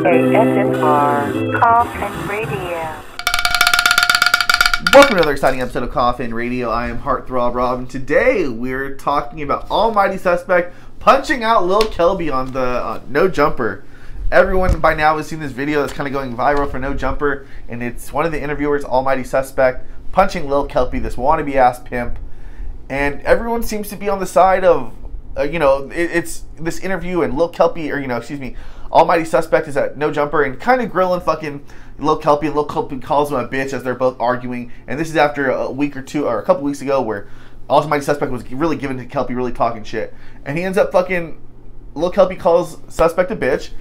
ASMR Coffin Radio. Welcome to another exciting episode of Coffin Radio. I am Heartthrob Rob, and today we're talking about Almighty Suspect punching out Lil Kelpy on the No Jumper. Everyone by now has seen this video that's kind of going viral for No Jumper, and it's one of the interviewers, Almighty Suspect, punching Lil Kelpy, this wannabe ass pimp, and everyone seems to be on the side of, it's this interview, and Lil Kelpy, Almighty Suspect is at No Jumper and kind of grilling fucking Lil Kelpy, and Lil Kelpy calls him a bitch as they're both arguing. And this is after a week or two, or a couple weeks ago, where Almighty Suspect was really giving to Kelpy, really talking shit. And he ends up Lil Kelpy calls Suspect a bitch,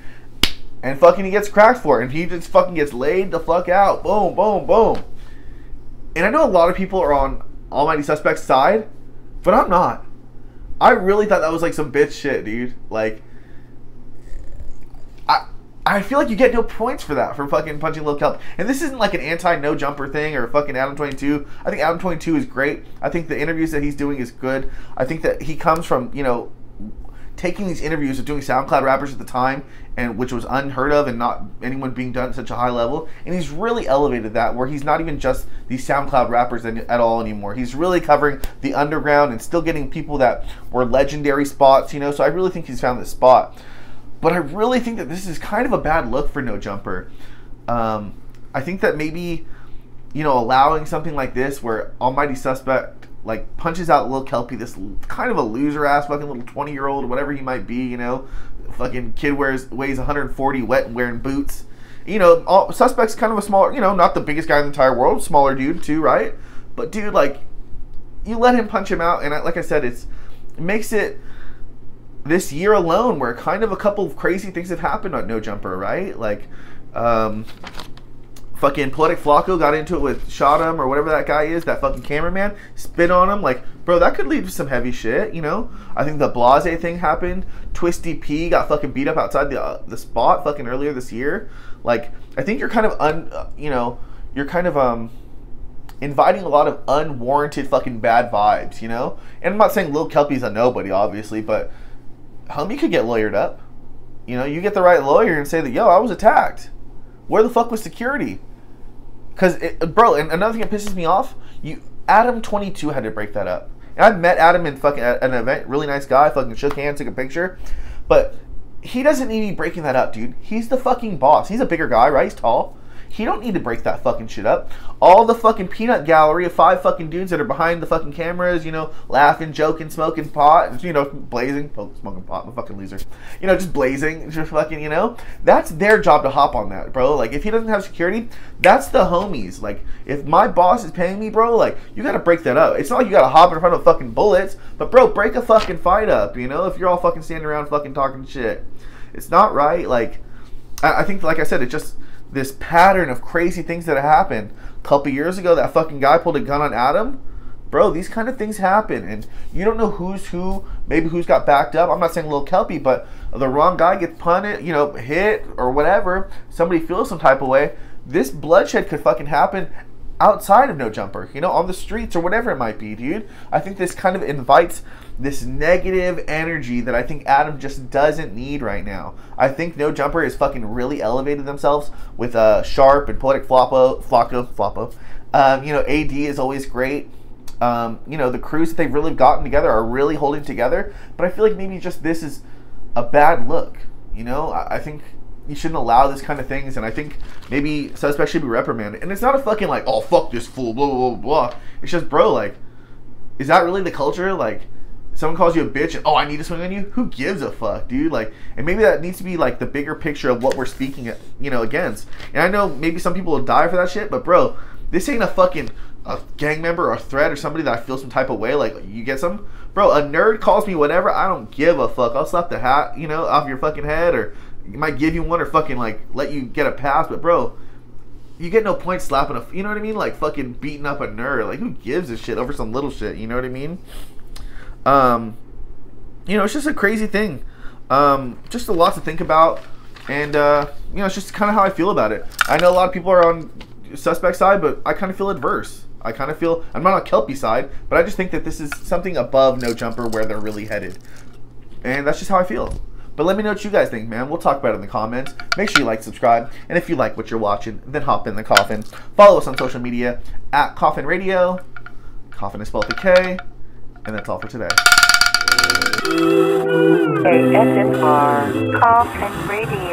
and fucking he gets cracked for it. And he just fucking gets laid the fuck out. Boom, boom, boom. And I know a lot of people are on Almighty Suspect's side, but I'm not. I really thought that was like some bitch shit, dude. Like, I feel like you get no points for that, for fucking punching Lil Kelpy. And this isn't like an anti-No Jumper thing or fucking Adam 22. I think Adam 22 is great. I think the interviews that he's doing is good. I think that he comes from, taking these interviews of doing SoundCloud rappers at the time, and which was unheard of and not anyone being done at such a high level. And he's really elevated that, where he's not even just these SoundCloud rappers at all anymore. He's really covering the underground and still getting people that were legendary spots, So I really think he's found this spot. But I really think that this is kind of a bad look for No Jumper. I think that maybe, allowing something like this where Almighty Suspect punches out Lil Kelpy, this kind of a loser ass fucking little 20-year-old, whatever he might be, fucking kid weighs 140, wet and wearing boots. Suspect's kind of a smaller, not the biggest guy in the entire world, smaller dude too, right? But dude, you let him punch him out, and like I said, it makes it this year alone where kind of a couple of crazy things have happened on No Jumper, right? Fucking Poetic Flacco got into it with Shot him, or whatever that guy is, that fucking cameraman, spit on him. Bro, that could lead to some heavy shit, I think the Blase thing happened. Twisty P got fucking beat up outside the spot fucking earlier this year. I think you're kind of inviting a lot of unwarranted fucking bad vibes, And I'm not saying Lil Kelpy's a nobody, obviously, but homie could get lawyered up. You get the right lawyer and say that, yo, I was attacked. Where the fuck was security? Because, bro, and another thing that pisses me off, Adam 22 had to break that up. And I've met Adam in fucking at an event, really nice guy, fucking shook hands, took a picture. But he doesn't need to be breaking that up, dude. He's the fucking boss. He's a bigger guy, right? He's tall. He don't need to break that fucking shit up. All the fucking peanut gallery of 5 fucking dudes that are behind the fucking cameras, laughing, joking, smoking pot, blazing. Oh, smoking pot, I'm a fucking loser. Just blazing, just fucking, That's their job to hop on that, bro. If he doesn't have security, that's the homies. If my boss is paying me, bro, you gotta break that up. It's not like you gotta hop in front of fucking bullets, but bro, break a fucking fight up, if you're all fucking standing around fucking talking shit. It's not right. I think, like I said, it just, this pattern of crazy things that happened. A couple years ago, that fucking guy pulled a gun on Adam. Bro, these kind of things happen, and you don't know who's who, maybe who's got backed up. I'm not saying Lil Kelpy, but the wrong guy gets punted, hit, or whatever, somebody feels some type of way, this bloodshed could fucking happen outside of No Jumper, on the streets or whatever it might be, dude. I think this kind of invites this negative energy that I think Adam just doesn't need right now. I think No Jumper has fucking really elevated themselves with Sharp and Poetic Flacco. AD is always great. The crews that they've really gotten together are really holding together. But I feel like maybe just this is a bad look. I think you shouldn't allow this kind of things, and I think maybe Suspect should be reprimanded. And it's not a fucking oh, fuck this fool, blah, blah, blah, blah. It's just, bro, is that really the culture? Someone calls you a bitch and, oh, I need to swing on you? Who gives a fuck, dude? And maybe that needs to be, the bigger picture of what we're speaking, against. And I know maybe some people will die for that shit, but, bro, this ain't a gang member or a threat or somebody that I feel some type of way. You get some? Bro, a nerd calls me whatever, I don't give a fuck. I'll slap the hat, off your fucking head, or might give you one, or fucking, let you get a pass. But, bro, you get no point slapping a, you know what I mean? Fucking beating up a nerd. Who gives a shit over some little shit, you know what I mean? It's just a crazy thing. Just a lot to think about. And, it's just kind of how I feel about it. I know a lot of people are on Suspect side, but I kind of feel adverse. I kind of feel, I'm not on Kelpy side, but I just think that this is something above No Jumper where they're really headed. And that's just how I feel. But But let me know what you guys think, man. We'll talk about it in the comments. Make sure you like, subscribe, and if you like what you're watching, then hop in the coffin. Follow us on social media at Coffin Radio. Coffin is spelled with a K. And that's all for today. ASMR Coffin Radio.